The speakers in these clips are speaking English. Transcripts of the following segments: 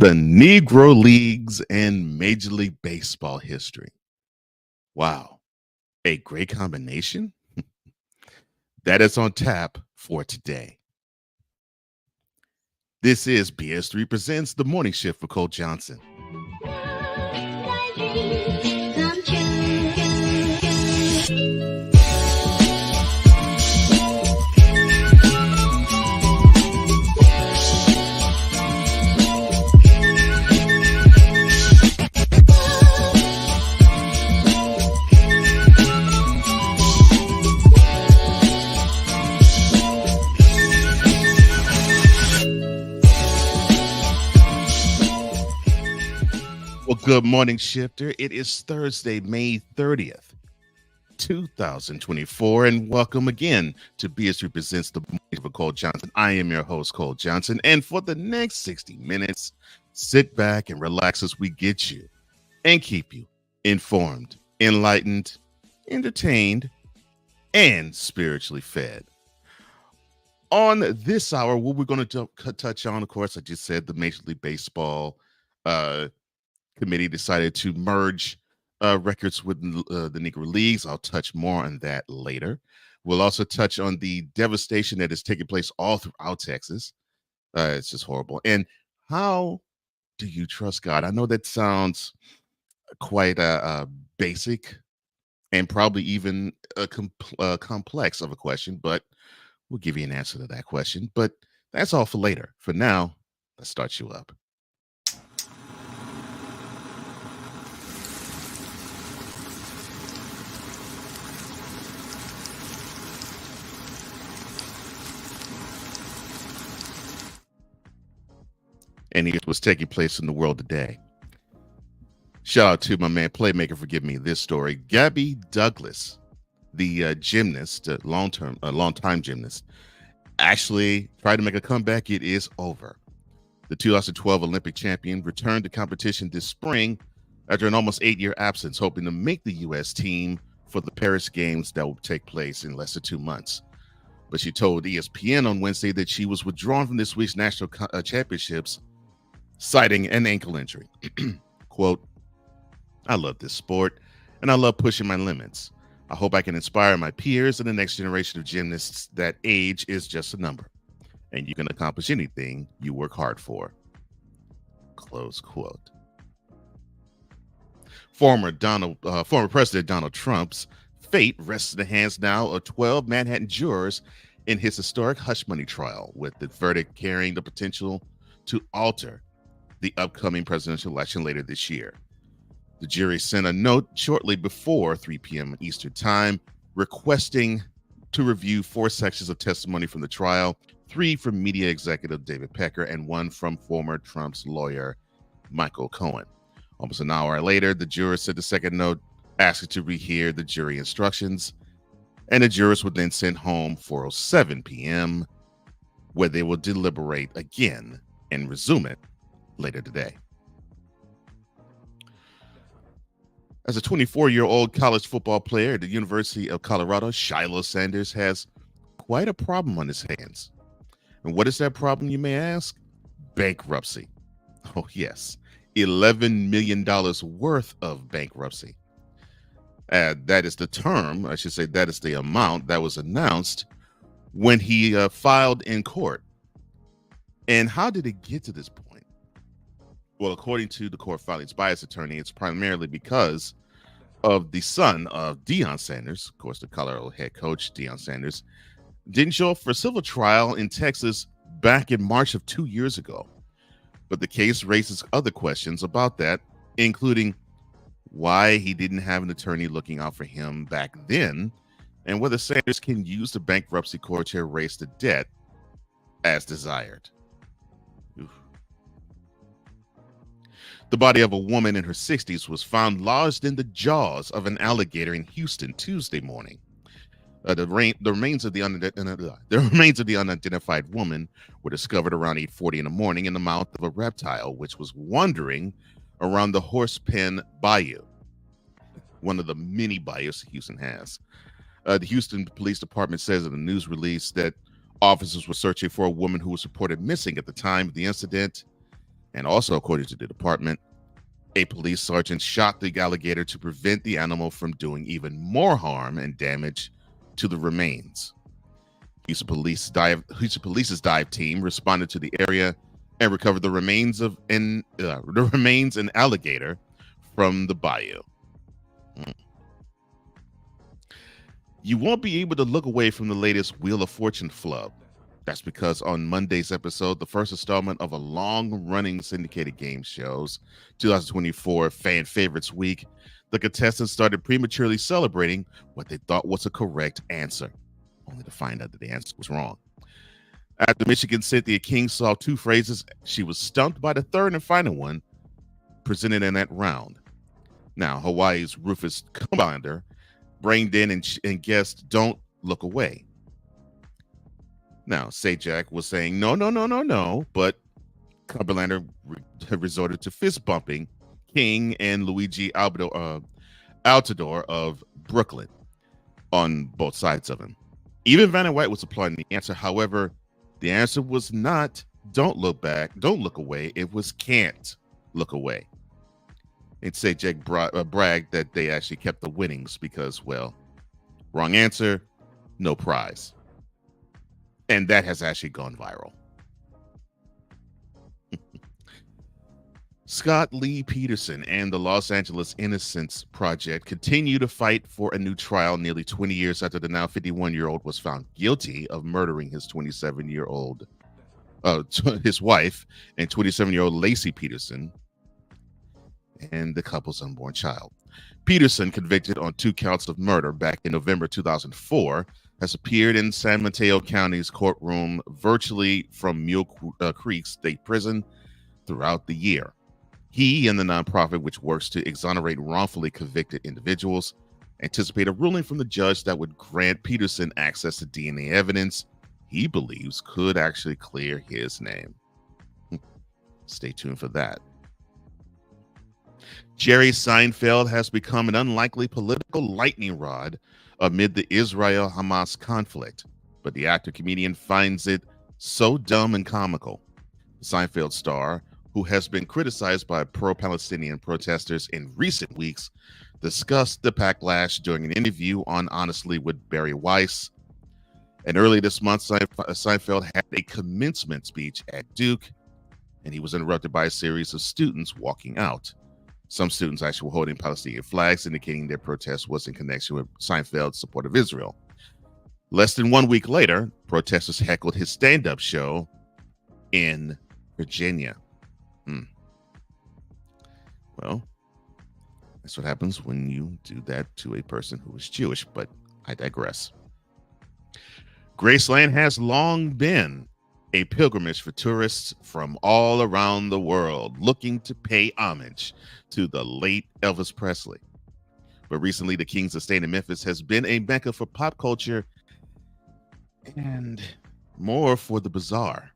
The Negro Leagues and Major League Baseball history. Wow, a great combination. That is on tap for today. This is BS3 Presents The Morning Shift for Cole Johnson. Well, good morning, Shifter. It is Thursday, May 30th, 2024, and welcome again to BS3 Presents The Morning Shift for Cole Johnson. I am your host, Cole Johnson, and for the next 60 minutes, sit back and relax as we get you and keep you informed, enlightened, entertained, and spiritually fed. On this hour, what we're going to touch on, of course, I just said the Major League Baseball committee decided to merge records with the Negro Leagues. I'll touch more on that later. We'll also touch on the devastation that is taking place all throughout Texas. It's just horrible. And how do you trust God? I know that sounds quite basic and probably even complex of a question, but we'll give you an answer to that question. But that's all for later. For now, let's start you up. And here's what's taking place in the world today. Shout out to my man Playmaker for giving me this story. Gabby Douglas, the gymnast, long-time gymnast, actually tried to make a comeback. It is over. The 2012 Olympic champion returned to competition this spring after an almost 8-year absence, hoping to make the U.S. team for the Paris Games that will take place in less than 2 months. But she told ESPN on Wednesday that she was withdrawn from this week's national championships, citing an ankle injury. Quote, "I love this sport, and I love pushing my limits. I hope I can inspire my peers and the next generation of gymnasts that age is just a number, and you can accomplish anything you work hard for." Close quote. Former President Donald Trump's fate rests in the hands now of 12 Manhattan jurors in his historic hush money trial, with the verdict carrying the potential to alter the upcoming presidential election later this year. The jury sent a note shortly before 3 p.m. Eastern Time requesting to review 4 sections of testimony from the trial, 3 from media executive David Pecker and 1 from former Trump's lawyer Michael Cohen. Almost an hour later, the jurors sent the second note asking to rehear the jury instructions, and the jurors were then sent home 4:07 p.m., where they will deliberate again and resume it later today. As a 24-year-old college football player at the University of Colorado, Shilo Sanders has quite a problem on his hands. And what is that problem, you may ask? Bankruptcy. Oh, yes. $11 million worth of bankruptcy. That is the term, I should say, that is the amount that was announced when he filed in court. And how did it get to this point? Well, according to the court filings by his attorney, it's primarily because of the son of Deion Sanders, of course, the Colorado head coach, Deion Sanders, didn't show up for a civil trial in Texas back in March of 2 years ago. But the case raises other questions about that, including why he didn't have an attorney looking out for him back then, and whether Sanders can use the bankruptcy court to erase the debt as desired. Oof. The body of a woman in her 60s was found lodged in the jaws of an alligator in Houston Tuesday morning. The remains of the unidentified woman were discovered around 8:40 in the morning in the mouth of a reptile, which was wandering around the Horsepen Bayou, one of the many bayous Houston has. The Houston Police Department says in a news release that officers were searching for a woman who was reported missing at the time of the incident. And also, according to the department, a police sergeant shot the alligator to prevent the animal from doing even more harm and damage to the remains. Houston Police's dive team responded to the area and recovered the remains an alligator from the bayou. You won't be able to look away from the latest Wheel of Fortune flub. That's because on Monday's episode, the first installment of a long-running syndicated game show's 2024 Fan Favorites Week, the contestants started prematurely celebrating what they thought was a correct answer, only to find out that the answer was wrong. After Michigan's Cynthia King saw two phrases, she was stumped by the third and final one presented in that round. Now, Hawaii's Rufus Commander reined in and guessed, "Don't look away." Now, Sajak was saying, no, but Cumberlander resorted to fist bumping King and Luigi Altador of Brooklyn on both sides of him. Even Vanna White was applauding the answer. However, the answer was not "don't look back, don't look away." It was "can't look away." And Sajak bragged that they actually kept the winnings because, well, wrong answer, no prize. And that has actually gone viral. Scott Lee Peterson and the Los Angeles Innocence Project continue to fight for a new trial nearly 20 years after the now 51-year-old was found guilty of murdering his 27-year-old, his wife and 27-year-old Lacey Peterson and the couple's unborn child. Peterson, convicted on 2 counts of murder back in November 2004, has appeared in San Mateo County's courtroom virtually from Mule Creek State Prison throughout the year. He and the nonprofit, which works to exonerate wrongfully convicted individuals, anticipate a ruling from the judge that would grant Peterson access to DNA evidence he believes could actually clear his name. Stay tuned for that. Jerry Seinfeld has become an unlikely political lightning rod amid the Israel-Hamas conflict, but the actor-comedian finds it so dumb and comical. The Seinfeld star, who has been criticized by pro-Palestinian protesters in recent weeks, discussed the backlash during an interview on Honestly with Barry Weiss. And early this month, Seinfeld had a commencement speech at Duke, and he was interrupted by a series of students walking out. Some students actually were holding Palestinian flags, indicating their protest was in connection with Seinfeld's support of Israel. Less than 1 week later, protesters heckled his stand-up show in Virginia. Well, that's what happens when you do that to a person who is Jewish, but I digress. Graceland has long been a pilgrimage for tourists from all around the world looking to pay homage to the late Elvis Presley. But recently, the King's Estate in Memphis has been a mecca for pop culture and more for the bizarre.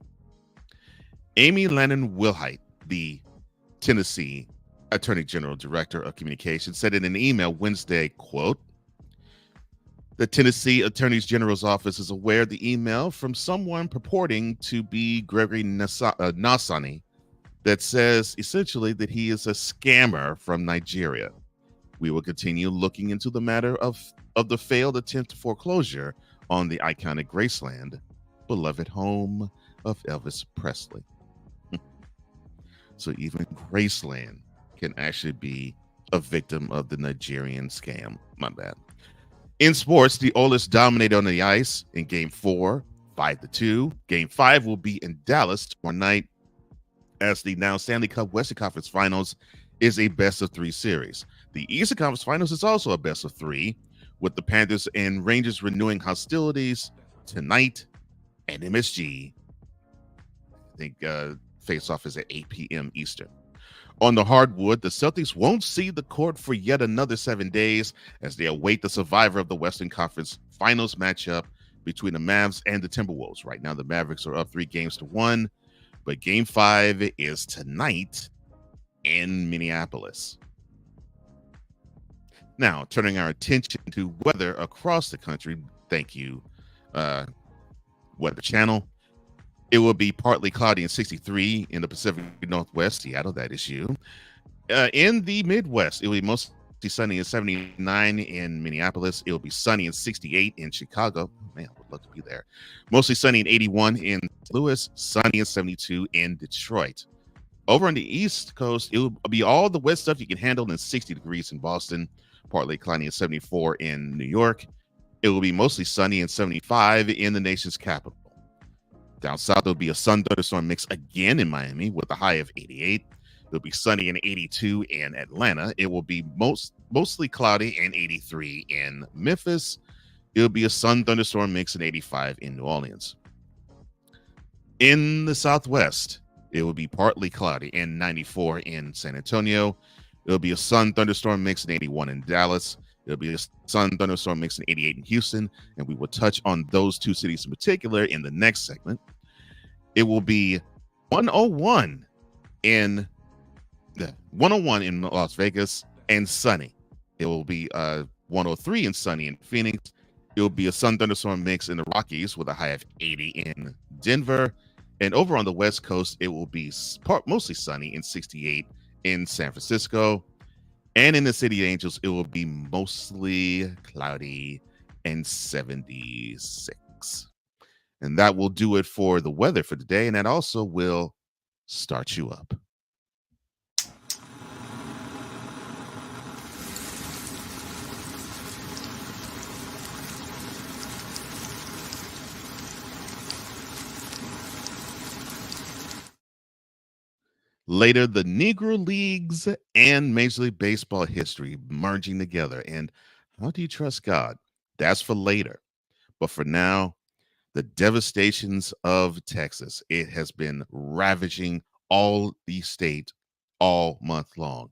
Amy Lannon Wilhite, the Tennessee Attorney General Director of Communications, said in an email Wednesday, quote, "The Tennessee Attorney General's office is aware of the email from someone purporting to be Gregory Nassani that says essentially that he is a scammer from Nigeria. We will continue looking into the matter of the failed attempt to foreclosure on the iconic Graceland, beloved home of Elvis Presley." So even Graceland can actually be a victim of the Nigerian scam. My bad. In sports, the Oilers dominated on the ice in Game 4, 5-2. Game 5 will be in Dallas tomorrow night, as the now Stanley Cup Western Conference Finals is a best-of-3 series. The Eastern Conference Finals is also a best-of-3, with the Panthers and Rangers renewing hostilities tonight at MSG. I think face-off is at 8 p.m. Eastern. On the hardwood, the Celtics won't see the court for yet another 7 days as they await the survivor of the Western Conference Finals matchup between the Mavs and the Timberwolves. Right now, the Mavericks are up 3-1, but Game 5 is tonight in Minneapolis. Now, turning our attention to weather across the country. Thank you, Weather Channel. It will be partly cloudy and 63 in the Pacific Northwest, Seattle, that is you. In the Midwest, it will be mostly sunny and 79 in Minneapolis. It will be sunny and 68 in Chicago. Oh, man, I would love to be there. Mostly sunny and 81 in St. Louis, sunny and 72 in Detroit. Over on the East Coast, it will be all the wet stuff you can handle in 60 degrees in Boston, partly cloudy and 74 in New York. It will be mostly sunny and 75 in the nation's capital. Down south, there'll be a sun thunderstorm mix again in Miami with a high of 88. It'll be sunny and 82 in Atlanta. It will be mostly cloudy and 83 in Memphis. It'll be a sun thunderstorm mix and 85 in New Orleans. In the Southwest, it will be partly cloudy and 94 in San Antonio. It'll be a sun thunderstorm mix and 81 in Dallas. It'll be a sun thunderstorm mix and 88 in Houston. And we will touch on those two cities in particular in the next segment. It will be 101 in Las Vegas and sunny. It will be 103 and sunny in Phoenix. It will be a sun thunderstorm mix in the Rockies with a high of 80 in Denver. And over on the West Coast, it will be mostly sunny and 68 in San Francisco. And in the City of Angels, it will be mostly cloudy and 76. And that will do it for the weather for today. And that also will start you up. Later, the Negro Leagues and Major League Baseball history merging together. And how do you trust God? That's for later. But for now, the devastations of Texas. It has been ravaging all the state all month long.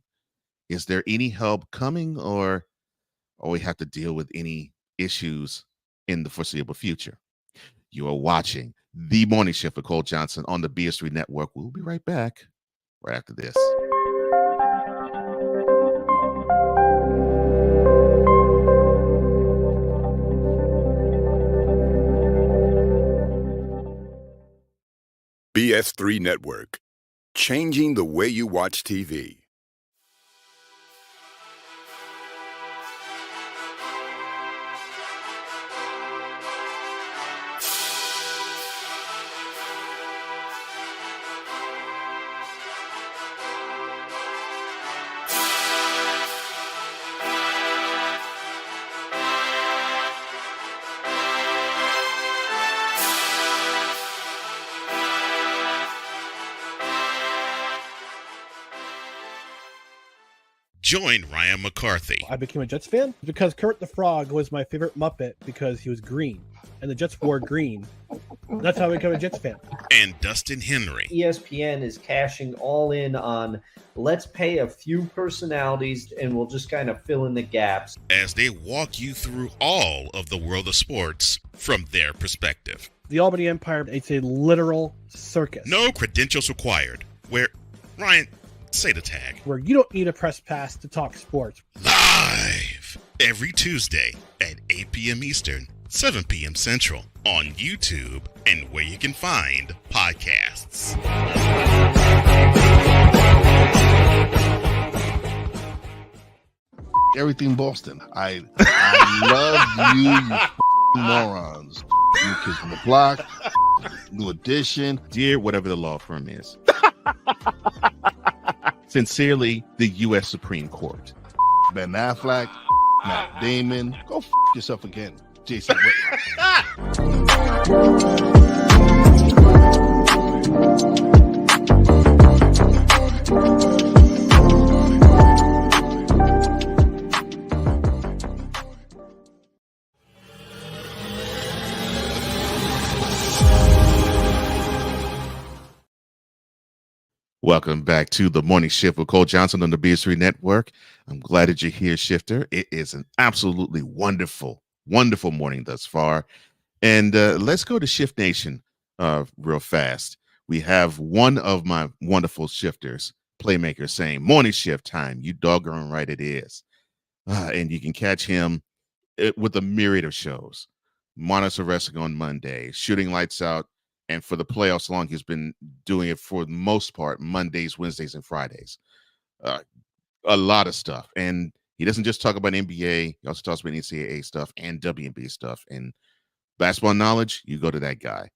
Is there any help coming, or we have to deal with any issues in the foreseeable future? You are watching The Morning Shift with Cole Johnson on the BS3 Network. We'll be right back right after this. BS3 Network, changing the way you watch TV. Join Ryan McCarthy. I became a Jets fan because Kurt the Frog was my favorite Muppet because he was green, and the Jets wore green. That's how I became a Jets fan. And Dustin Henry. ESPN is cashing all in on let's pay a few personalities and we'll just kind of fill in the gaps. As they walk you through all of the world of sports from their perspective. The Albany Empire, it's a literal circus. No credentials required. Where, Ryan, say the tag. Where you don't need a press pass to talk sports. Live every Tuesday at 8 p.m. Eastern, 7 p.m. Central on YouTube and where you can find podcasts. Everything Boston. I love you morons. New Kids on the Block, New Edition. Dear whatever the law firm is. Sincerely, the U.S. Supreme Court. Ben Affleck, Matt Damon. Go yourself again, Jason Whitlock. Welcome back to the Morning Shift with Cole Johnson on the BS3 Network. I'm glad that you're here, Shifter. It is an absolutely wonderful, wonderful morning thus far. And let's go to Shift Nation real fast. We have one of my wonderful shifters, playmakers, saying, morning shift time. You doggone right it is. And you can catch him with a myriad of shows. Monitor Wrestling on Monday, Shooting Lights Out And for the playoffs long, he's been doing it for the most part Mondays, Wednesdays, and Fridays. A lot of stuff. And he doesn't just talk about NBA. He also talks about NCAA stuff and WNBA stuff. And basketball knowledge, you go to that guy.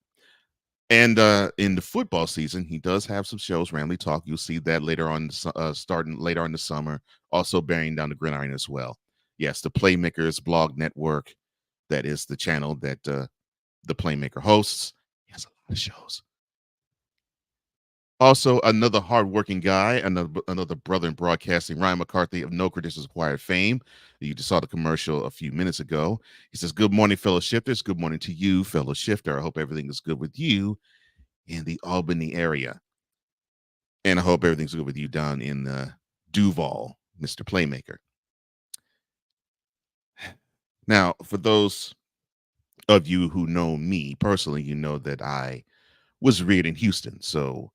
And in the football season, he does have some shows, Ramley Talk. You'll see that later on, starting later on in the summer, also bearing down the gridiron as well. Yes, the Playmakers Blog Network. That is the channel that the Playmaker hosts. He has a lot of shows. Also, another hardworking guy, another brother in broadcasting, Ryan McCarthy of No Credentials Acquired fame. You just saw the commercial a few minutes ago. He says, "Good morning, fellow shifters. Good morning to you, fellow shifter. I hope everything is good with you in the Albany area. And I hope everything's good with you down in Duval, Mr. Playmaker." Now, for those of you who know me personally, you know that I was reared in Houston. So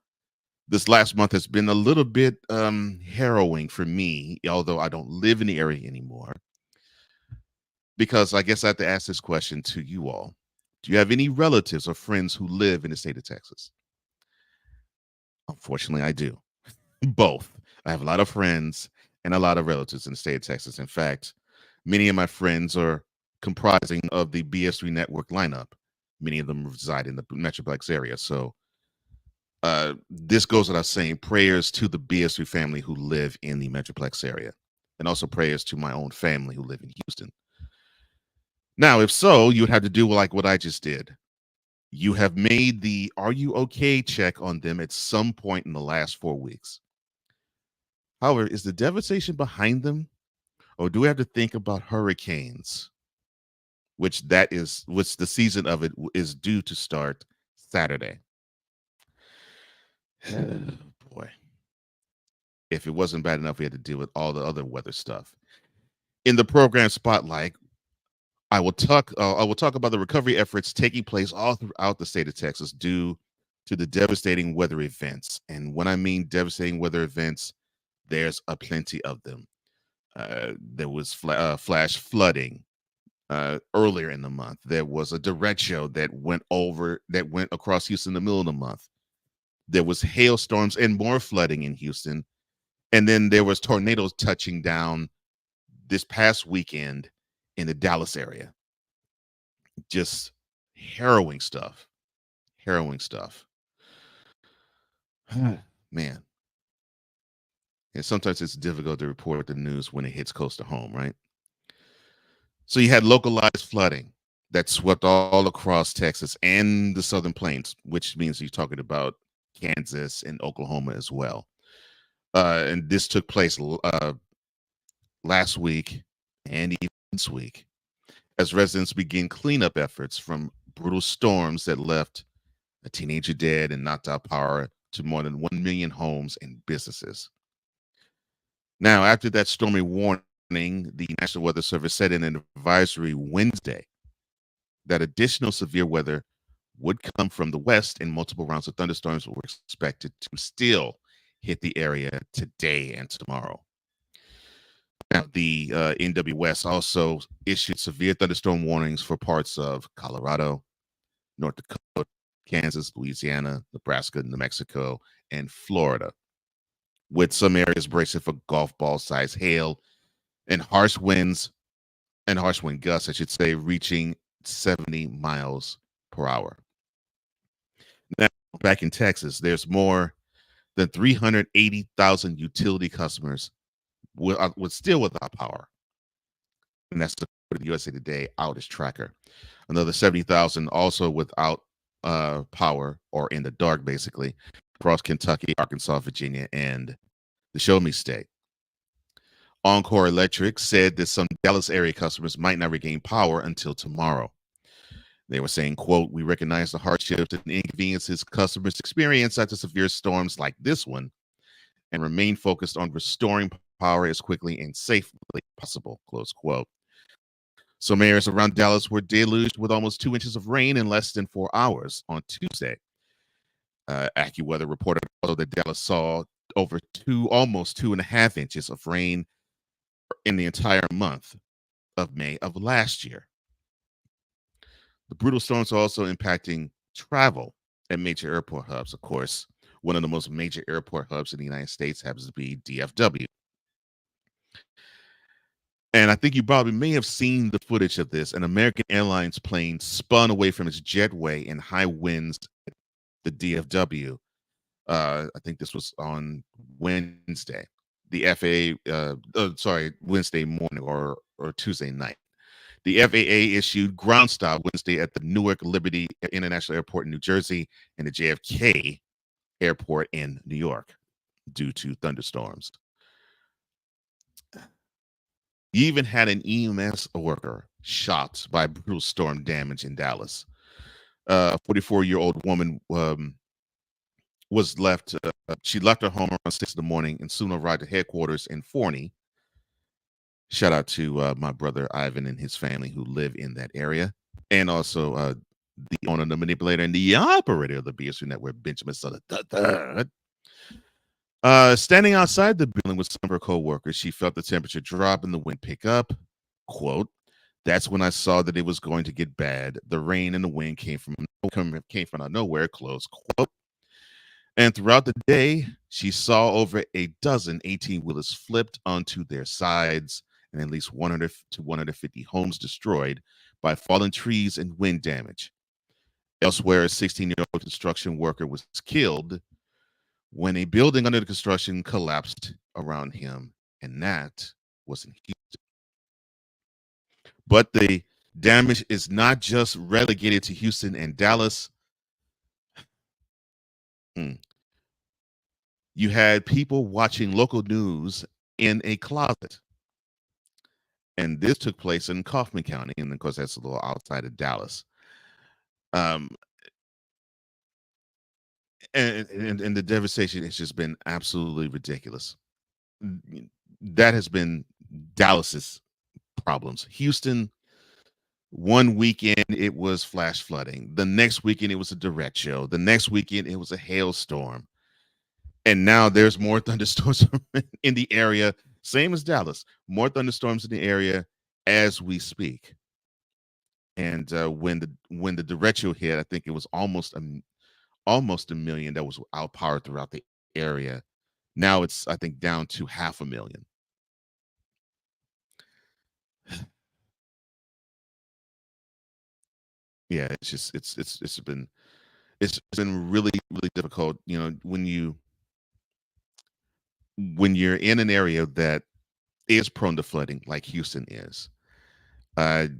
this last month has been a little bit harrowing for me, although I don't live in the area anymore. Because I guess I have to ask this question to you all. Do you have any relatives or friends who live in the state of Texas? Unfortunately, I do. Both. I have a lot of friends and a lot of relatives in the state of Texas. In fact, many of my friends are comprising of the BS3 network lineup. Many of them reside in the Metroplex area. So this goes without saying, prayers to the BS3 family who live in the Metroplex area, and also prayers to my own family who live in Houston. Now, if so, you would have to do like what I just did. You have made the "are you okay" check on them at some point in the last 4 weeks. However, is the devastation behind them, or do we have to think about hurricanes, which the season of it is due to start Saturday? Boy, if it wasn't bad enough, we had to deal with all the other weather stuff. In the program Spotlight, I will talk about the recovery efforts taking place all throughout the state of Texas due to the devastating weather events. And when I mean devastating weather events, there's a plenty of them. There was flash flooding earlier in the month. There was a derecho that went across Houston in the middle of the month. There was hailstorms and more flooding in Houston. And then there was tornadoes touching down this past weekend in the Dallas area. Just harrowing stuff. Harrowing stuff. Man. And sometimes it's difficult to report the news when it hits close to home, right? So you had localized flooding that swept all across Texas and the Southern Plains, which means you're talking about Kansas and Oklahoma as well. And this took place last week and even this week as residents begin cleanup efforts from brutal storms that left a teenager dead and knocked out power to more than 1 million homes and businesses. Now, after that stormy warning, the National Weather Service set in an advisory Wednesday that additional severe weather would come from the west, and multiple rounds of thunderstorms were expected to still hit the area today and tomorrow. Now, the NWS also issued severe thunderstorm warnings for parts of Colorado, North Dakota, Kansas, Louisiana, Nebraska, New Mexico, and Florida, with some areas bracing for golf ball size hail and harsh wind gusts, I should say, reaching 70 miles per hour. Now, back in Texas, there's more than 380,000 utility customers still without power. And that's the USA Today outage tracker. Another 70,000 also without power or in the dark, basically, across Kentucky, Arkansas, Virginia, and the Show Me State. Encore Electric said that some Dallas area customers might not regain power until tomorrow. They were saying, quote, "We recognize the hardships and inconveniences customers experience after severe storms like this one and remain focused on restoring power as quickly and safely as possible," close quote. Some areas around Dallas were deluged with almost 2 inches of rain in less than 4 hours on Tuesday. AccuWeather reported also that Dallas saw over almost 2.5 inches of rain in the entire month of May of last year. The brutal storms are also impacting travel at major airport hubs. Of course, one of the most major airport hubs in the United States happens to be DFW. And I think you probably may have seen the footage of this. An American Airlines plane spun away from its jetway in high winds at the DFW. I think this was on Wednesday. The Wednesday morning or Tuesday night. The FAA issued ground stop Wednesday at the Newark Liberty International Airport in New Jersey and the JFK Airport in New York due to thunderstorms. You even had an EMS worker shot by brutal storm damage in Dallas. A 44-year-old woman was left. She left her home around 6 in the morning and soon arrived at headquarters in Forney. Shout out to my brother Ivan and his family who live in that area, and also the owner, the manipulator, and the operator of the BSU network, Benjamin Sutter. Standing outside the building with some of her co-workers, she felt the temperature drop and the wind pick up. Quote, "That's when I saw that it was going to get bad. The rain and the wind came from out of nowhere," close quote. And throughout the day, she saw over a dozen 18-wheelers flipped onto their sides and at least 100 to 150 homes destroyed by fallen trees and wind damage. Elsewhere, a 16-year-old construction worker was killed when a building under the construction collapsed around him, and that was in Houston. But the damage is not just relegated to Houston and Dallas. You had people watching local news in a closet. And this took place in Kaufman County, and of course, that's a little outside of Dallas. And the devastation has just been absolutely ridiculous. That has been Dallas's problems. Houston, one weekend it was flash flooding. The next weekend it was a derecho. The next weekend it was a hailstorm. And now there's more thunderstorms in the area, same as Dallas. More thunderstorms in the area as we speak. And when the derecho hit, I think it was almost a million that was outpowered throughout the area. Now it's, I think, down to 500,000. Yeah, it's just it's been really difficult. You know, when you're in an area that is prone to flooding, like Houston is,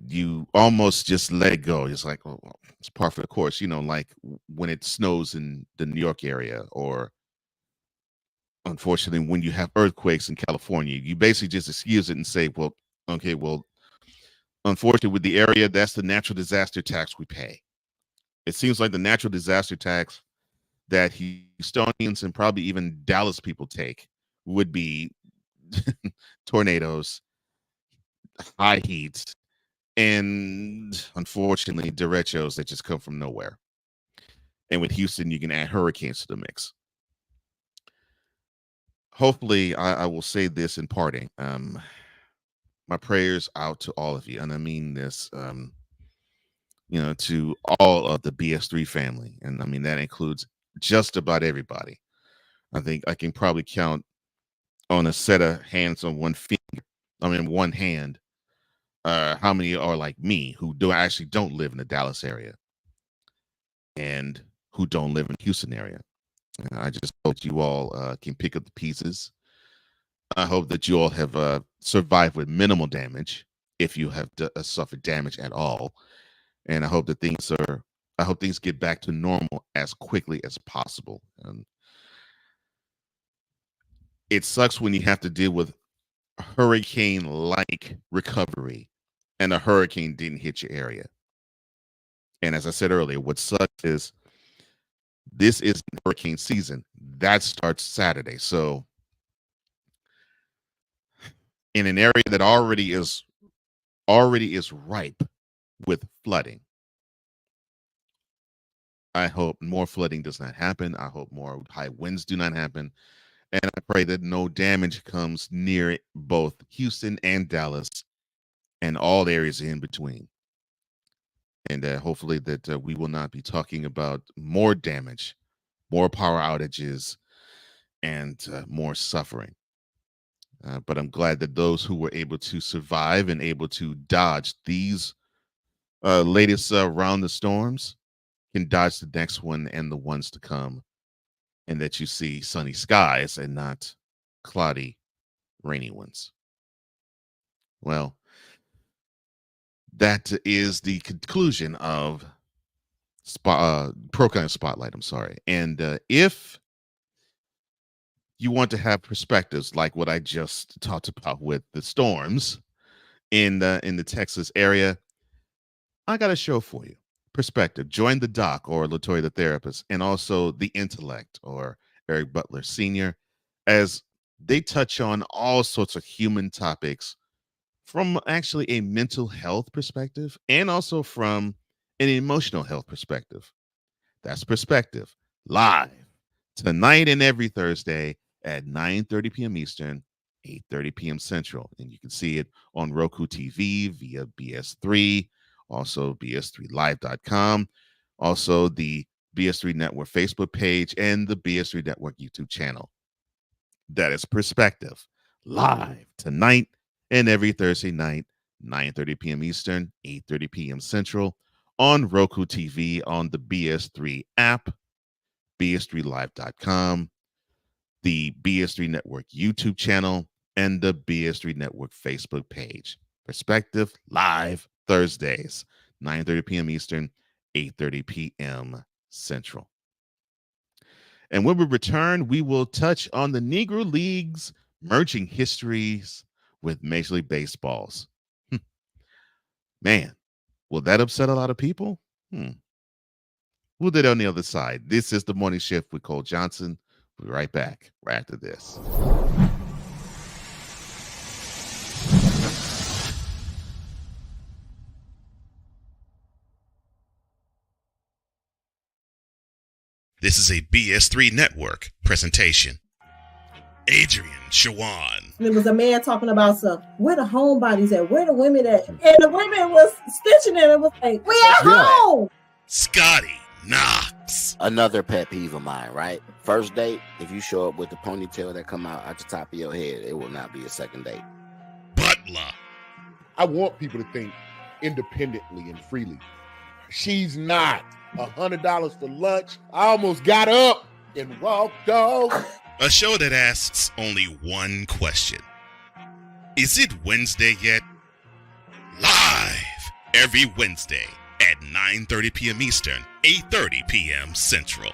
you almost just let it go. It's like, oh, well, it's par for the course. You know, like when it snows in the New York area, or unfortunately, when you have earthquakes in California, you basically just excuse it and say, well, okay, well, unfortunately, with the area, that's the natural disaster tax we pay. It seems like the natural disaster tax that Houstonians and probably even Dallas people take would be tornadoes, high heat, and unfortunately, derechos that just come from nowhere. And with Houston, you can add hurricanes to the mix. Hopefully, I will say this in parting. My prayers out to all of you, and I mean this, to all of the BS3 family, and I mean that includes just about everybody. I think I can probably count on a set of hands on one hand, how many are like me who don't live in the Dallas area and who don't live in the Houston area. And I just hope you all can pick up the pieces. I hope that you all have survived with minimal damage, if you have suffered damage at all. And I hope that things get back to normal as quickly as possible. It sucks when you have to deal with hurricane-like recovery and a hurricane didn't hit your area. And as I said earlier, what sucks is this is hurricane season. That starts Saturday. So in an area that already is ripe with flooding, I hope more flooding does not happen. I hope more high winds do not happen. And I pray that no damage comes near both Houston and Dallas and all areas in between. and hopefully that we will not be talking about more damage, more power outages, and more suffering. But I'm glad that those who were able to survive and able to dodge these latest round of storms can dodge the next one and the ones to come, and that you see sunny skies and not cloudy, rainy ones. Well, that is the conclusion of Pro Spotlight. I'm sorry. And if you want to have perspectives like what I just talked about with the storms in the Texas area, I got a show for you. Perspective. Join the Doc or Latoya the Therapist, and also The Intellect or Eric Butler Sr., as they touch on all sorts of human topics from actually a mental health perspective and also from an emotional health perspective. That's Perspective, live tonight and every Thursday at 9:30 p.m. Eastern, 8:30 p.m. Central. And you can see it on Roku TV via BS3, also bs3live.com, also the BS3 Network Facebook page, and the BS3 Network YouTube channel. That is Perspective, live tonight and every Thursday night, 9:30 p.m. Eastern, 8:30 p.m. Central, on Roku TV, on the BS3 app, bs3live.com, the BS3 Network YouTube channel, and the BS3 Network Facebook page. Perspective, live Thursdays, 9:30 p.m. Eastern, 8:30 p.m. Central. And when we return, we will touch on the Negro Leagues merging histories with Major League Baseball's. Man, will that upset a lot of people? We'll do it on the other side. This is The Morning Shift with Cole Johnson. We'll be right back right after this. This is a BS3 Network presentation. Adrian Shawan. There was a man talking about where the homebodies at, where the women at, and the women was stitching it and was like, we at home. Scotty Knox. Another pet peeve of mine, right? First date, if you show up with the ponytail that come out at the top of your head, it will not be a second date. Butler. I want people to think independently and freely. She's not. $100 for lunch. I almost got up and walked off. A show that asks only one question. Is it Wednesday yet? Live every Wednesday at 9:30 p.m. Eastern, 8:30 p.m. Central.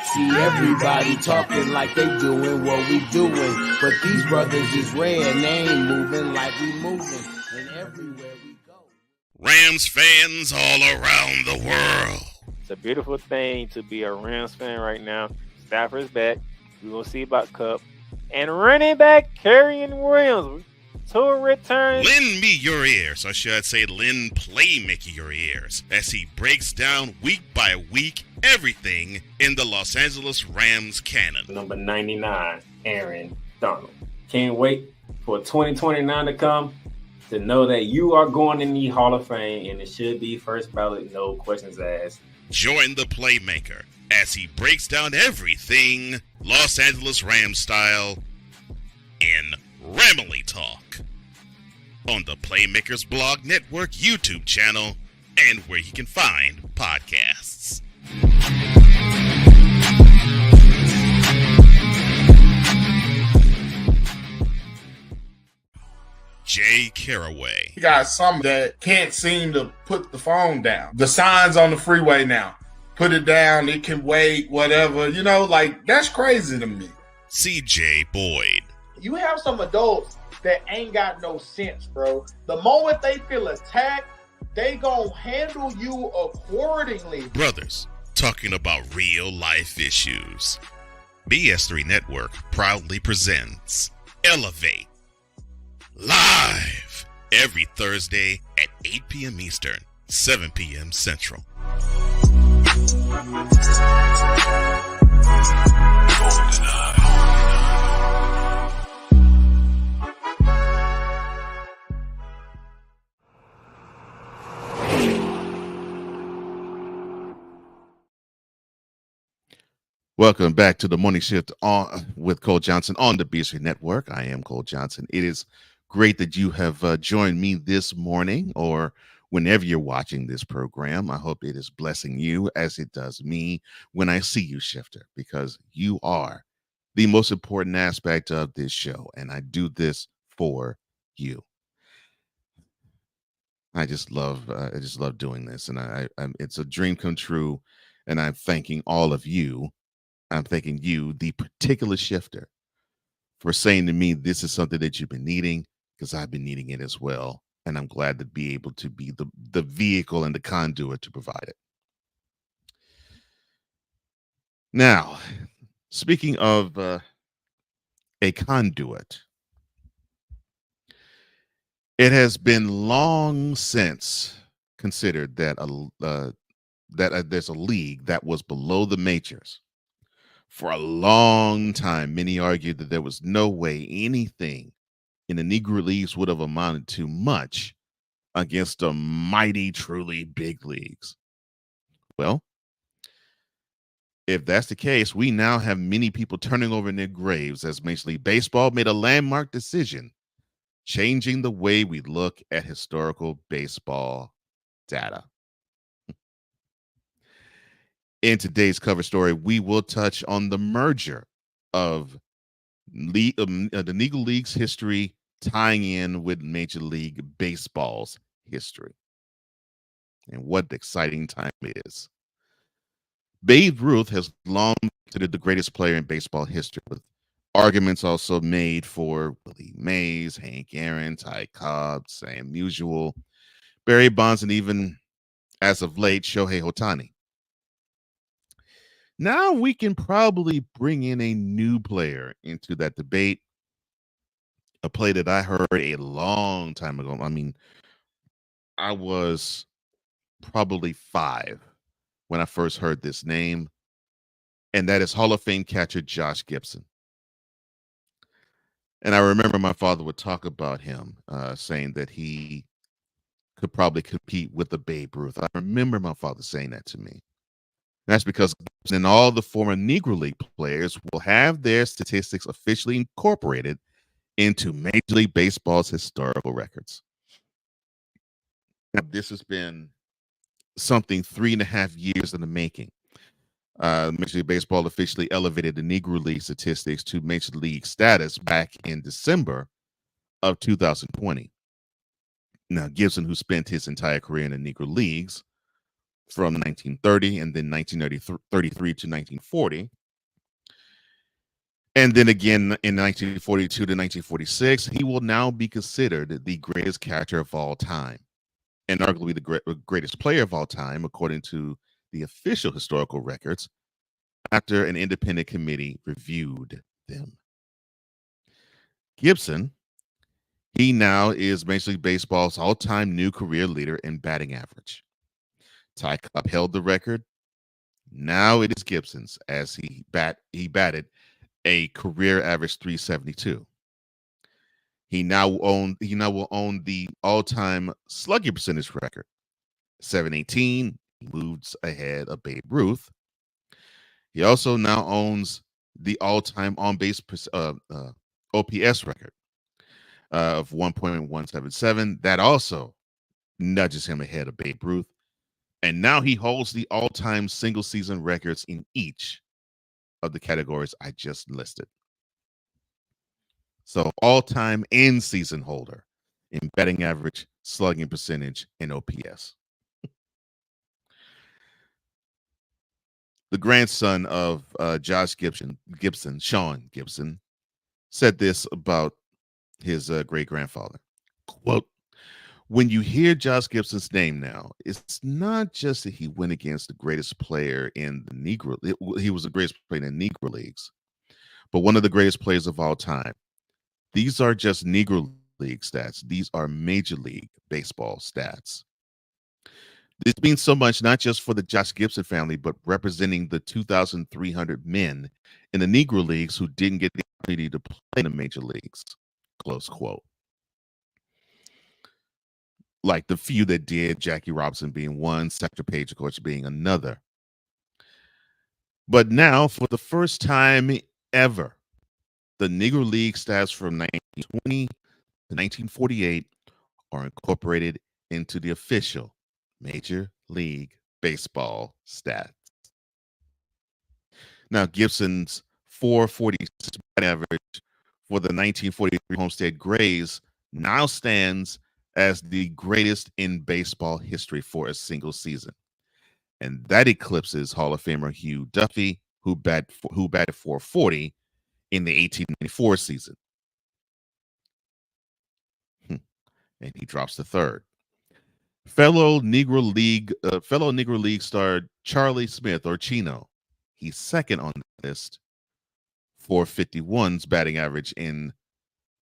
See everybody talking like they doing what we doing, but these brothers is red, they ain't moving like we moving, and everywhere we go. Rams fans all around the world. It's a beautiful thing to be a Rams fan right now. Stafford's back. We're going to see about Cup. And running back Kerryon Williams to return. Lend me your ears, or should I say lend Playmaker your ears, as he breaks down week by week everything in the Los Angeles Rams canon. Number 99, Aaron Donald. Can't wait for 2029 to come to know that you are going in the Hall of Fame, and it should be first ballot, no questions asked. Join the Playmaker as he breaks down everything Los Angeles Rams style in Ramily Talk on the Playmakers Blog Network YouTube channel and where you can find podcasts. Jay Caraway. You got some that can't seem to put the phone down. The signs on the freeway now. Put it down, it can wait, whatever. You know, like, that's crazy to me. CJ Boyd. You have some adults that ain't got no sense, bro. The moment they feel attacked, they gonna handle you accordingly. Brothers talking about real life issues. BS3 Network proudly presents Elevate, live every Thursday at 8 p.m. Eastern, 7 p.m. Central. Welcome back to the Morning Shift with Cole Johnson on the BSC Network. I am Cole Johnson. It is great that you have joined me this morning or whenever you're watching this program. I hope it is blessing you as it does me when I see you, Shifter, because you are the most important aspect of this show, and I do this for you. I just love doing this, and it's a dream come true, and I'm thanking all of you. I'm thanking you, the particular Shifter, for saying to me this is something that you've been needing, because I've been needing it as well, and I'm glad to be able to be the vehicle and the conduit to provide it. Now, speaking of a conduit, it has been long since considered that there's a league that was below the majors. For a long time, many argued that there was no way anything in the Negro Leagues would have amounted to much against the mighty, truly big leagues. Well, if that's the case, we now have many people turning over in their graves as Major League Baseball made a landmark decision, changing the way we look at historical baseball data. In today's cover story, we will touch on the merger of the Negro League's history tying in with Major League Baseball's history. And what the exciting time it is. Babe Ruth has long been considered the greatest player in baseball history, with arguments also made for Willie Mays, Hank Aaron, Ty Cobb, Sam Musial, Barry Bonds, and even, as of late, Shohei Ohtani. Now we can probably bring in a new player into that debate, a play that I heard a long time ago. I mean, I was probably 5 when I first heard this name, and that is Hall of Fame catcher Josh Gibson. And I remember my father would talk about him, saying that he could probably compete with the Babe Ruth. I remember my father saying that to me. That's because Gibson and all the former Negro League players will have their statistics officially incorporated into Major League Baseball's historical records. Now, this has been something 3.5 years in the making. Major League Baseball officially elevated the Negro League statistics to Major League status back in December of 2020. Now, Gibson, who spent his entire career in the Negro Leagues from 1930 and then 1933 to 1940, and then again in 1942 to 1946, he will now be considered the greatest catcher of all time, and arguably the greatest player of all time, according to the official historical records, after an independent committee reviewed them. Gibson, he now is Major League Baseball's all-time new career leader in batting average. Ty Cobb held the record. Now it is Gibson's, as he batted a career average 372. He now will own the all-time slugging percentage record, 718. Moves ahead of Babe Ruth. He also now owns the all-time on-base OPS record of 1.177. That also nudges him ahead of Babe Ruth. And now he holds the all-time single-season records in each of the categories I just listed. So all-time and season holder in batting average, slugging percentage, and OPS. The grandson of Josh Gibson, Sean Gibson, said this about his great-grandfather. Quote, "When you hear Josh Gibson's name now, it's not just that he went against the greatest player in the Negro. He was the greatest player in the Negro Leagues, but one of the greatest players of all time. These are just Negro League stats. These are Major League Baseball stats. This means so much, not just for the Josh Gibson family, but representing the 2,300 men in the Negro Leagues who didn't get the opportunity to play in the Major Leagues." Close quote. Like the few that did, Jackie Robinson being one, Sector Page, of course, being another. But now, for the first time ever, the Negro League stats from 1920 to 1948 are incorporated into the official Major League Baseball stats. Now, Gibson's 446 batting average for the 1943 Homestead Grays now stands as the greatest in baseball history for a single season. And that eclipses Hall of Famer Hugh Duffy, who batted 440 in the 1894 season. And he drops to third. Fellow Negro League star Charlie Smith, or Chino, he's second on the list, 451's batting average in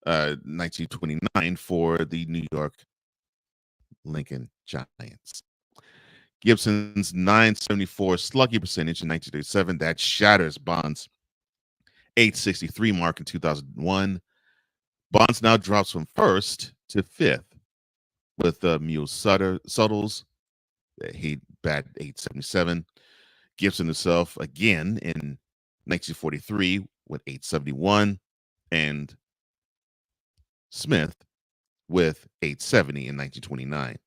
1929 for the New York Lincoln Giants. Gibson's 974 slugging percentage in 1937, that shatters Bond's 863 mark in 2001. Bonds now drops from first to fifth with Mule Suttles. He batted 877. Gibson himself again in 1943 with 871, and Smith with 870 in 1929.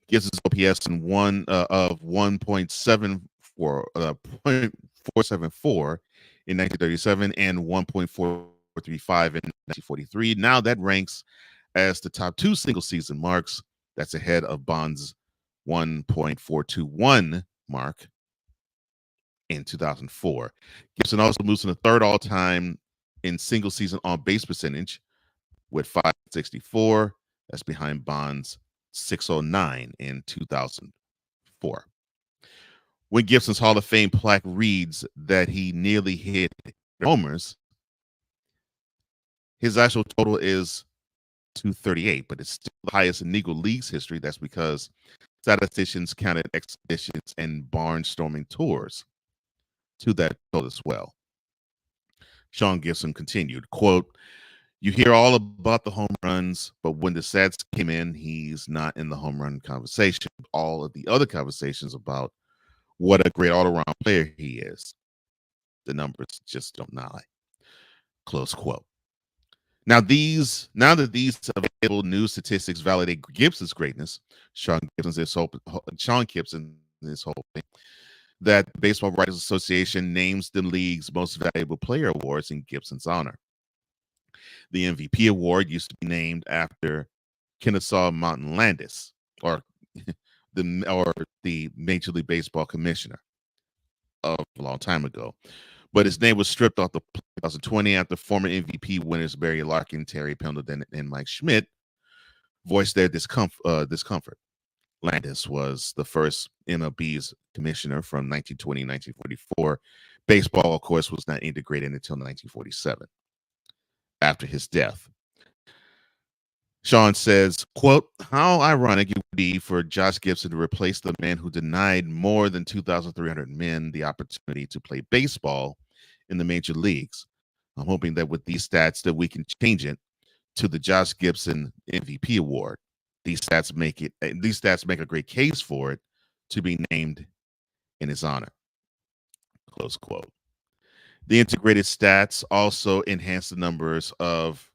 Gibson's OPS in of 1.474 in 1937 and 1.435 in 1943. Now that ranks as the top two single season marks. That's ahead of Bond's 1.421 mark in 2004. Gibson also moves to the third all-time in single season on base percentage with 564. That's behind Bond's 609 in 2004. When Gibson's Hall of Fame plaque reads that he nearly hit homers, his actual total is 238, but it's still the highest in Negro Leagues history. That's because statisticians counted expeditions and barnstorming tours to that total as well. Sean Gibson continued, quote, "You hear all about the home runs, but when the stats came in, he's not in the home run conversation. All of the other conversations about what a great all-around player he is. The numbers just don't lie." Close quote. Now that these available news statistics validate Gibson's greatness, Sean Gibson is hoping that the Baseball Writers Association names the league's most valuable player awards in Gibson's honor. The MVP award used to be named after Kennesaw Mountain Landis, or the Major League Baseball commissioner of a long time ago. But his name was stripped off the 2020 after former MVP winners Barry Larkin, Terry Pendleton, and Mike Schmidt voiced their discomfort. Landis was the first MLB's commissioner from 1920 to 1944. Baseball, of course, was not integrated until 1947, after his death. Sean says, quote, "How ironic it would be for Josh Gibson to replace the man who denied more than 2,300 men the opportunity to play baseball in the major leagues. I'm hoping that with these stats that we can change it to the Josh Gibson MVP award. These stats make a great case for it to be named in his honor." Close quote. The integrated stats also enhance the numbers of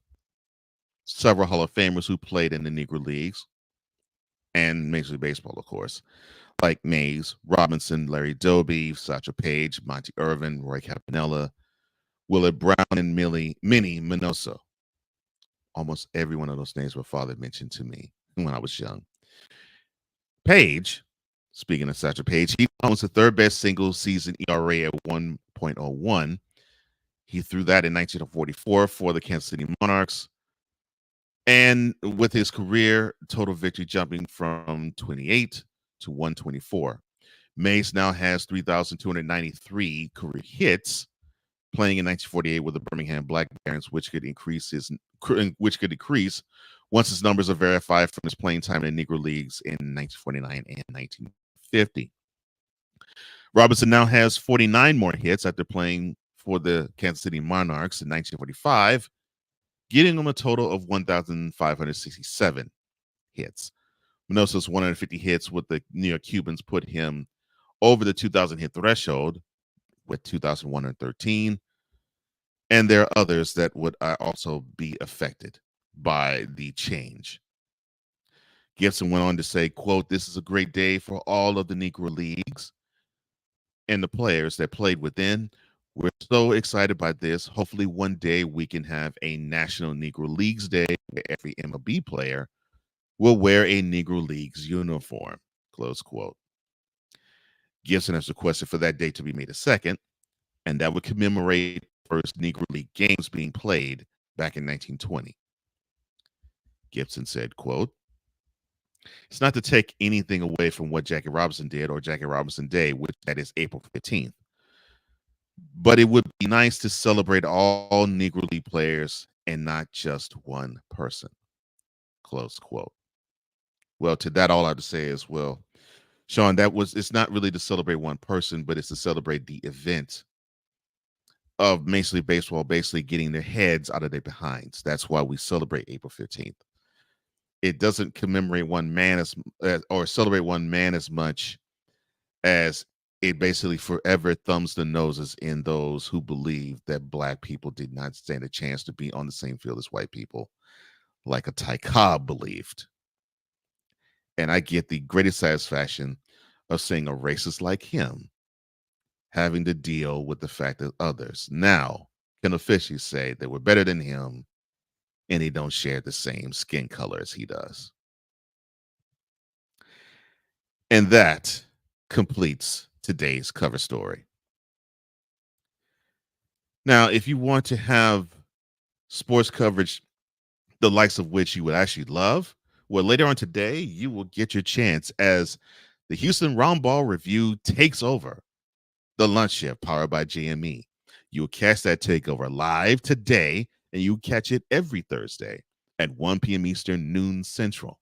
several Hall of Famers who played in the Negro Leagues and Major League Baseball, of course, like Mays, Robinson, Larry Doby, Satchel Paige, Monty Irvin, Roy Campanella, Willard Brown, and Minnie Minoso. Almost every one of those names my father mentioned to me when I was young. Page, speaking of Satchel Paige, he owns the third best single season ERA at 1.01. He threw that in 1944 for the Kansas City Monarchs. And with his career total victory jumping from 28 to 124. Mays now has 3,293 career hits, playing in 1948 with the Birmingham Black Barons, which could decrease once his numbers are verified from his playing time in the Negro Leagues in 1949 and 1950. Robinson now has 49 more hits after playing for the Kansas City Monarchs in 1945, getting him a total of 1,567 hits. Minoso's 150 hits with the New York Cubans put him over the 2,000 hit threshold, with 2013. And there are others that would also be affected by the change. Gibson went on to say, quote, "This is a great day for all of the Negro Leagues and the players that played within. We're so excited by this. Hopefully one day we can have a National Negro Leagues Day where every MLB player will wear a Negro Leagues uniform," close quote. Gibson has requested for that date to be made a second, and that would commemorate the first Negro League games being played back in 1920. Gibson said, quote, "It's not to take anything away from what Jackie Robinson did or Jackie Robinson Day, which that is April 15th. But it would be nice to celebrate all Negro League players and not just one person," close quote. Well, to that, all I have to say is, well, Sean, it's not really to celebrate one person, but it's to celebrate the event of Major League Baseball basically getting their heads out of their behinds. That's why we celebrate April 15th. It doesn't commemorate one man or celebrate one man as much as it basically forever thumbs the noses in those who believe that black people did not stand a chance to be on the same field as white people, like a Ty Cobb believed. And I get the greatest satisfaction of seeing a racist like him having to deal with the fact that others now can officially say that we're better than him and they don't share the same skin color as he does. And that completes today's cover story. Now, if you want to have sports coverage, the likes of which you would actually love, well, later on today, you will get your chance as the Houston Roundball Review takes over the lunch shift powered by JME. You'll catch that takeover live today, and you catch it every Thursday at 1 p.m. Eastern, noon Central.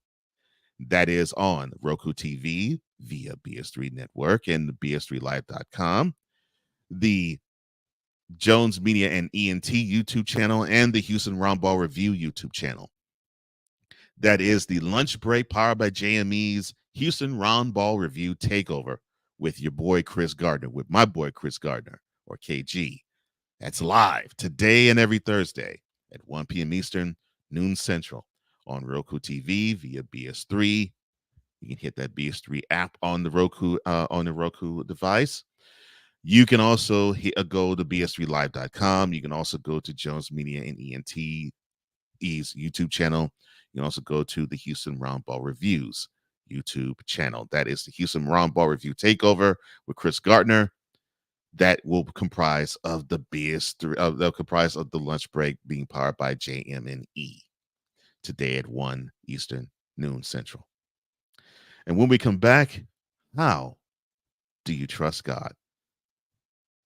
That is on Roku TV via BS3 Network and BS3Live.com, the Jones Media and ENT YouTube channel, and the Houston Roundball Review YouTube channel. That is the lunch break powered by JME's Houston Roundball Review takeover with your boy Chris Gardner, with my boy Chris Gardner, or KG. That's live today and every Thursday at 1 p.m. Eastern, noon Central on Roku TV via BS3. You can hit that BS3 app on the Roku device. You can also go to BS3Live.com. You can also go to Jones Media and ENT's YouTube channel. You can also go to the Houston Roundball Reviews YouTube channel. That is the Houston Roundball Review Takeover with Chris Gardner. That will comprise of the BS3. They'll comprise of the lunch break being powered by JMNE today at 1 Eastern, noon Central. And when we come back, how do you trust God?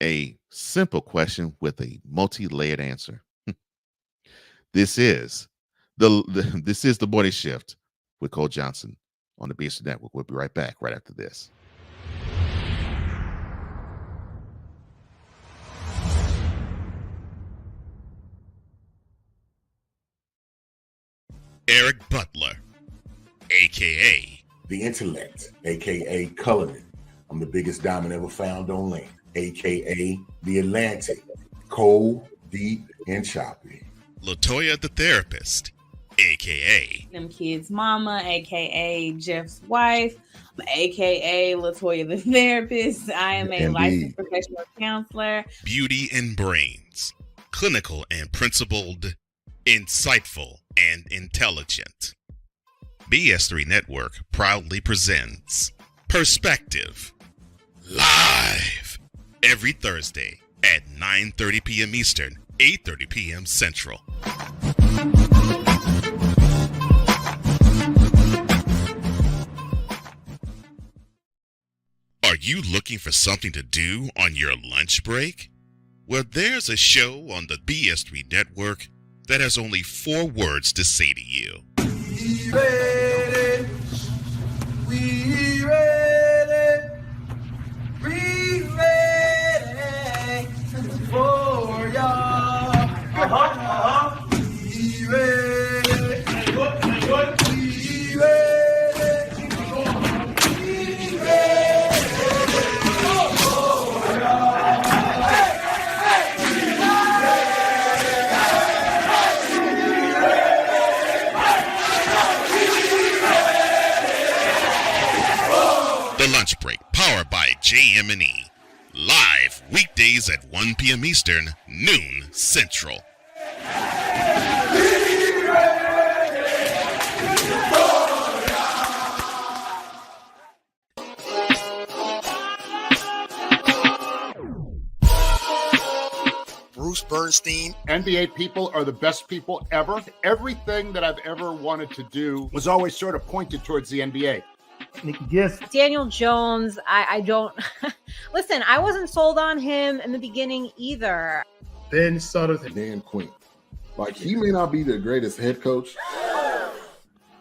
A simple question with a multi-layered answer. This is the Morning Shift with Cole Johnson on the BS Network. We'll be right back right after this. Eric Butler, a.k.a. The Intellect, a.k.a. Cullinan. I'm the biggest diamond ever found on land, a.k.a. The Atlantic. Cold, deep, and choppy. Latoya the Therapist, a.k.a. Them kids' mama, a.k.a. Jeff's wife, a.k.a. Latoya the Therapist. I am a licensed professional counselor. Beauty and Brains, clinical and principled, insightful and intelligent. BS3 Network proudly presents Perspective, live every Thursday at 9:30 p.m. Eastern, 8:30 p.m. Central. Are you looking for something to do on your lunch break? Well, there's a show on the BS3 Network that has only 4 words to say to you. We ready. We ready. We ready for y'all. We ready. We ready. We ready for y'all. JM&E. Live weekdays at 1 p.m. Eastern, noon Central. Bruce Bernstein. NBA people are the best people ever. Everything that I've ever wanted to do was always sort of pointed towards the NBA. Yes. Daniel Jones, I don't listen, I wasn't sold on him in the beginning either. Dan Quinn. Like, he may not be the greatest head coach,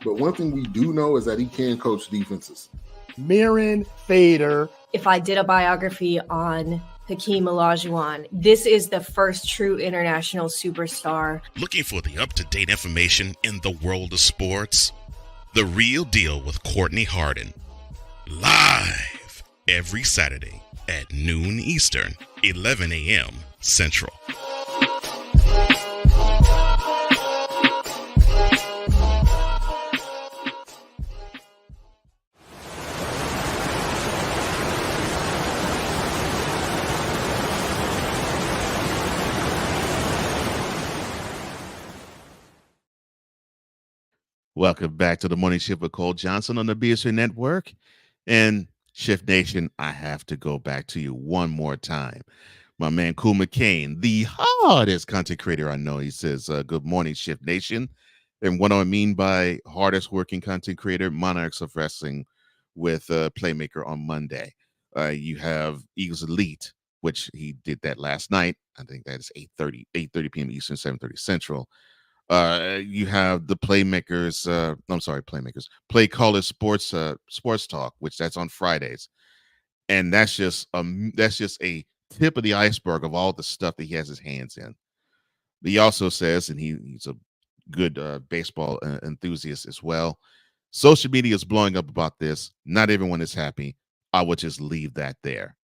but one thing we do know is that he can coach defenses. Mirren Fader. If I did a biography on Hakeem Olajuwon, this is the first true international superstar. Looking for the up-to-date information in the world of sports? The Real Deal with Courtney Harden. Live every Saturday at noon Eastern, 11 a.m. Central. Welcome back to the Morning Shift with Cole Johnson on the BSR Network. And Shift Nation, I have to go back to you one more time. My man, Cool McCain, the hardest content creator I know, he says, good morning, Shift Nation. And what do I mean by hardest working content creator? Monarchs of Wrestling with Playmaker on Monday. You have Eagles Elite, which he did that last night. I think that is 8:30 p.m. Eastern, 7:30 Central. You have the Playmakers, Play Caller Sports Talk, which that's on Fridays. And that's just a tip of the iceberg of all the stuff that he has his hands in. But he also says, and he's a good baseball enthusiast as well, social media is blowing up about this. Not everyone is happy. I would just leave that there.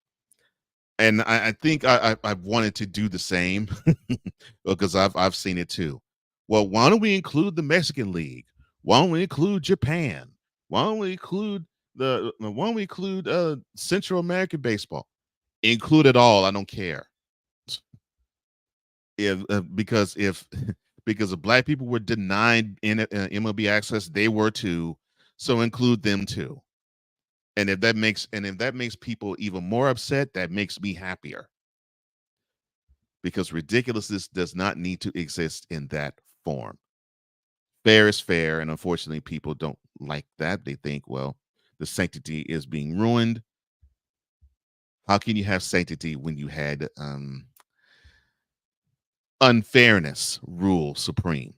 And I think I've wanted to do the same because I've seen it too. Well, why don't we include the Mexican League? Why don't we include Japan? Why don't we include Central American baseball? Include it all. I don't care. Because if black people were denied in MLB access, they were too. So include them too. And if that makes people even more upset, that makes me happier. Because ridiculousness does not need to exist in that form. Fair is fair, and unfortunately, people don't like that. They think, well, the sanctity is being ruined. How can you have sanctity when you had unfairness rule supreme?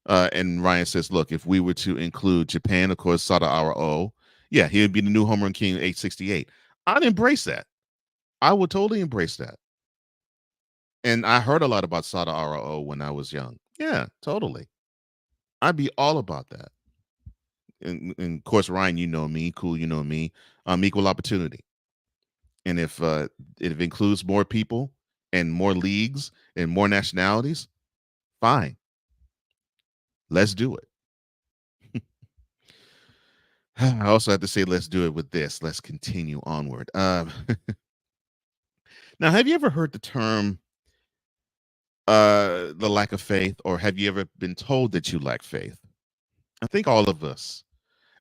And Ryan says, look, if we were to include Japan, of course, Sada Arao, yeah, he would be the new home run king at 868. I'd embrace that. I would totally embrace that. And I heard a lot about Sada Arao when I was young. Yeah, totally. I'd be all about that. And of course, Ryan, you know me. Cool, you know me. Equal opportunity. And if it includes more people and more leagues and more nationalities, fine. Let's do it. I also have to say, let's do it with this. Let's continue onward. Now, have you ever heard the term the lack of faith, or have you ever been told that you lack faith? I think all of us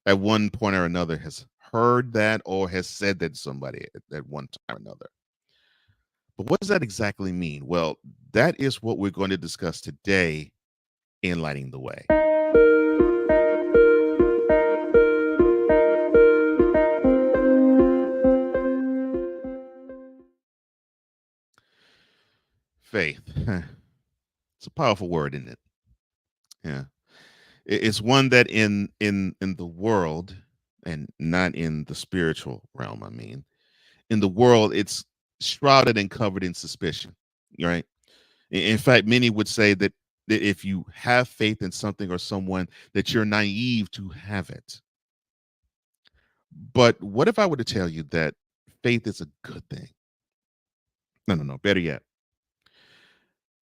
at one point or another has heard that or has said that to somebody at one time or another. But what does that exactly mean? Well, that is what we're going to discuss today in Lighting the Way. Faith. It's a powerful word, isn't it? Yeah. It's one that in the world, and not in the spiritual realm, I mean, in the world, it's shrouded and covered in suspicion, right? In fact, many would say that if you have faith in something or someone, that you're naive to have it. But what if I were to tell you that faith is a good thing? No. Better yet,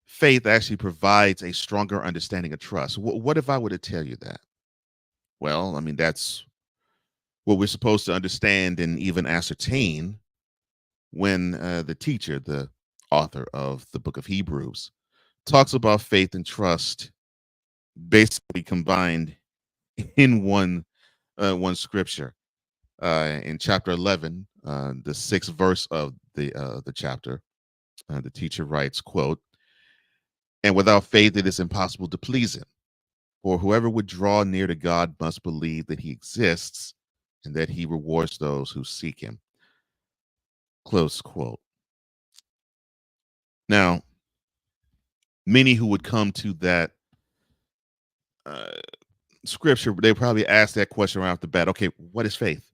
faith actually provides a stronger understanding of trust. What if I were to tell you that? Well, I mean, that's what we're supposed to understand and even ascertain when the teacher, the author of the book of Hebrews, talks about faith and trust basically combined in one scripture. In chapter 11, the 6th verse of the chapter, the teacher writes, quote, "And without faith it is impossible to please him. For whoever would draw near to God must believe that he exists and that he rewards those who seek him." Close quote. Now, many who would come to that scripture, they probably ask that question right off the bat. Okay, what is faith?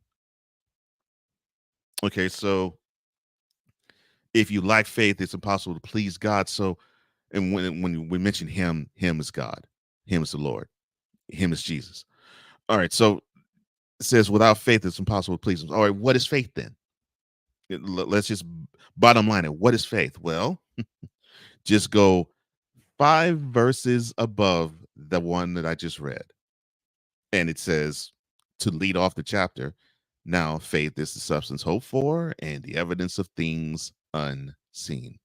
Okay, so if you lack faith, it's impossible to please God. So, and when we mention him is God, him is the Lord, him is Jesus. All right, so it says without faith, it's impossible to please him. All right, what is faith then? Let's just bottom line it. What is faith? Well, just go 5 verses above the one that I just read. And it says, to lead off the chapter, now faith is the substance hoped for and the evidence of things unseen.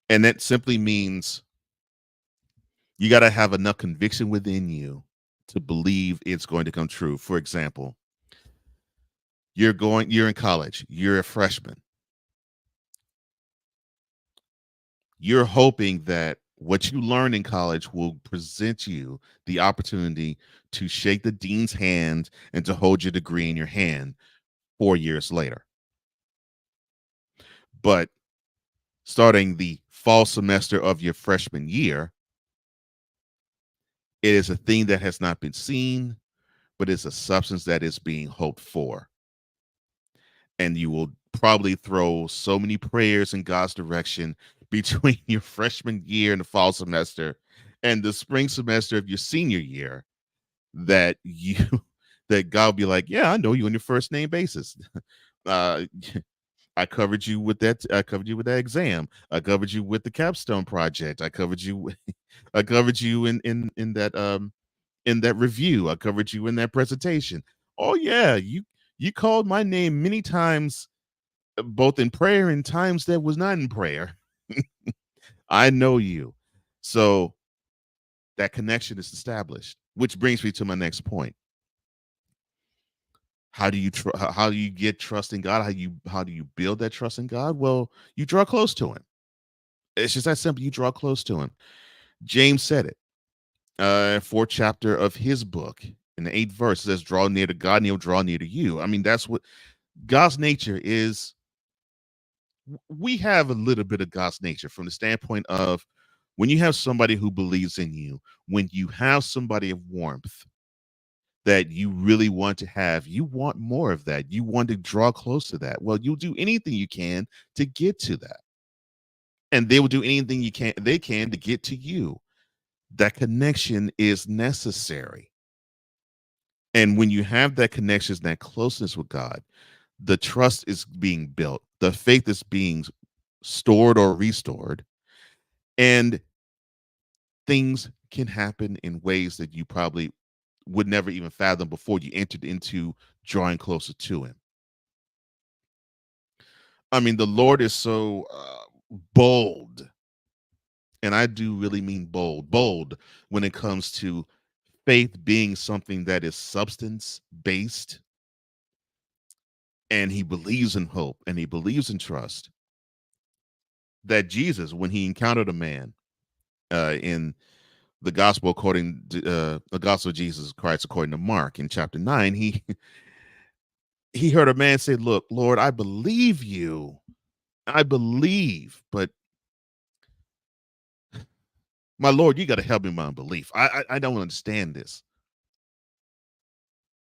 And that simply means you got to have enough conviction within you to believe it's going to come true. For example, you're in college, you're a freshman. You're hoping that what you learn in college will present you the opportunity to shake the dean's hand and to hold your degree in your hand 4 years later. But starting the fall semester of your freshman year, it is a thing that has not been seen, but it's a substance that is being hoped for. And you will probably throw so many prayers in God's direction between your freshman year and the fall semester and the spring semester of your senior year that God will be like, yeah, I know you on your first name basis. I covered you with that. I covered you with that exam. I covered you with the capstone project. I covered you in that review. I covered you in that presentation. Oh yeah, you called my name many times, both in prayer and times that was not in prayer. I know you. So that connection is established, which brings me to my next point. How do you get trust in God? How do you build that trust in God? Well, you draw close to him. It's just that simple. You draw close to him. James said it. 4th chapter of his book in the 8th verse says, draw near to God and he'll draw near to you. I mean, that's what God's nature is. We have a little bit of God's nature from the standpoint of when you have somebody who believes in you, when you have somebody of warmth that you really want to have, you want more of that. You want to draw close to that. Well, you'll do anything you can to get to that. And they will do anything they can to get to you. That connection is necessary. And when you have that connection, that closeness with God, the trust is being built. The faith is being stored or restored. And things can happen in ways that you probably would never even fathom before you entered into drawing closer to him. I mean, the Lord is so bold. And I do really mean bold when it comes to faith being something that is substance based. And he believes in hope and he believes in trust. That Jesus, when he encountered a man in the gospel according to the gospel of Jesus Christ, according to Mark in chapter 9, he heard a man say, look, Lord, I believe you. I believe, but my Lord, you got to help me with my unbelief. I don't understand this.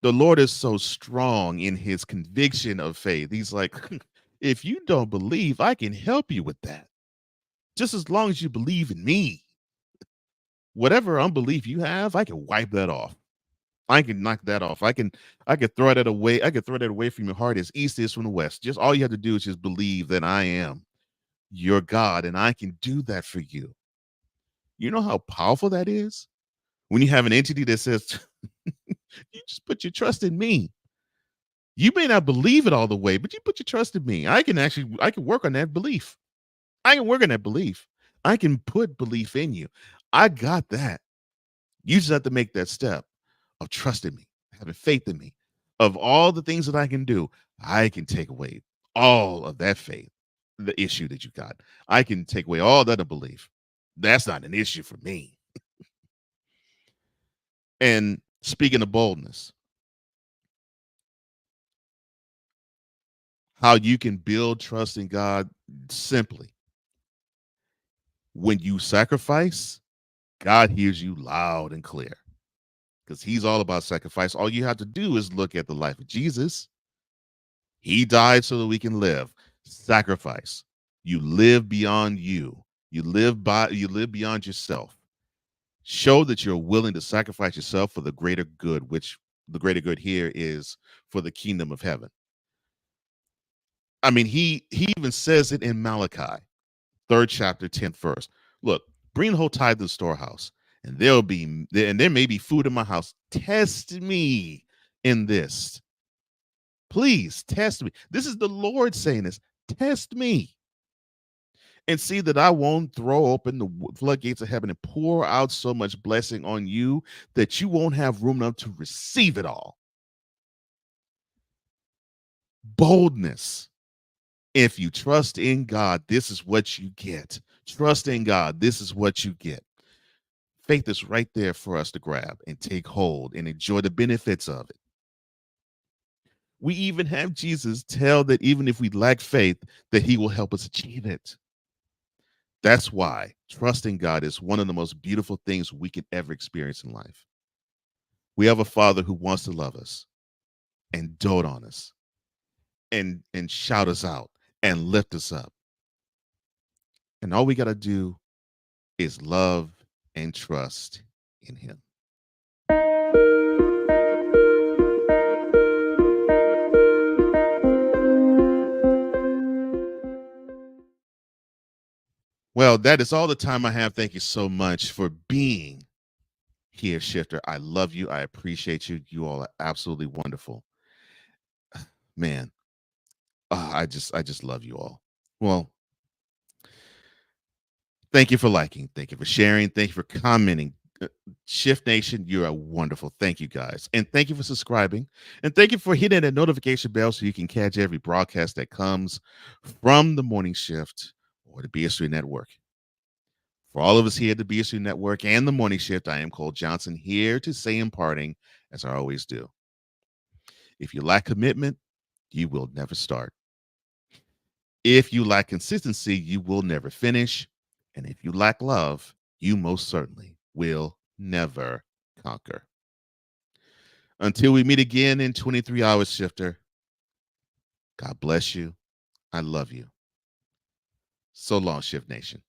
The Lord is so strong in his conviction of faith. He's like, if you don't believe, I can help you with that. Just as long as you believe in me. Whatever unbelief you have, I can wipe that off. I can knock that off. I can throw that away. I can throw that away from your heart as east is from the west. Just all you have to do is just believe that I am your God and I can do that for you. You know how powerful that is? When you have an entity that says, You just put your trust in me. You may not believe it all the way, but you put your trust in me. I can work on that belief. I can work on that belief. I can put belief in you. I got that. You just have to make that step of trusting me, having faith in me. Of all the things that I can do, I can take away all of that faith, the issue that you got. I can take away all that belief. That's not an issue for me. And speaking of boldness, how you can build trust in God simply. When you sacrifice, God hears you loud and clear because he's all about sacrifice. All you have to do is look at the life of Jesus. He died so that we can live. Sacrifice. You live beyond you. You live beyond yourself. Show that you're willing to sacrifice yourself for the greater good, which the greater good here is for the kingdom of heaven. I mean, he even says it in Malachi, 3rd chapter, 10th verse. Look, bring the whole tithe to the storehouse, and there may be food in my house. Test me in this. Please test me. This is the Lord saying this. Test me and see that I won't throw open the floodgates of heaven and pour out so much blessing on you that you won't have room enough to receive it all. Boldness. If you trust in God, this is what you get. Trust in God, this is what you get. Faith is right there for us to grab and take hold and enjoy the benefits of it. We even have Jesus tell that even if we lack faith, that he will help us achieve it. That's why trusting God is one of the most beautiful things we can ever experience in life. We have a Father who wants to love us and dote on us and shout us out and lift us up. And all we got to do is love and trust in him. Well, that is all the time I have. Thank you so much for being here, Shifter. I love you. I appreciate you. You all are absolutely wonderful. Man, I just love you all. Well, thank you for liking. Thank you for sharing. Thank you for commenting. Shift Nation, you are wonderful. Thank you, guys. And thank you for subscribing. And thank you for hitting that notification bell so you can catch every broadcast that comes from the Morning Shift or the BS3 Network. For all of us here at the BS3 Network and the Morning Shift, I am Cole Johnson, here to say in parting, as I always do, if you lack commitment, you will never start. If you lack consistency, you will never finish. And if you lack love, you most certainly will never conquer. Until we meet again in 23 Hours, Shifter, God bless you. I love you. So long, Shift Nation.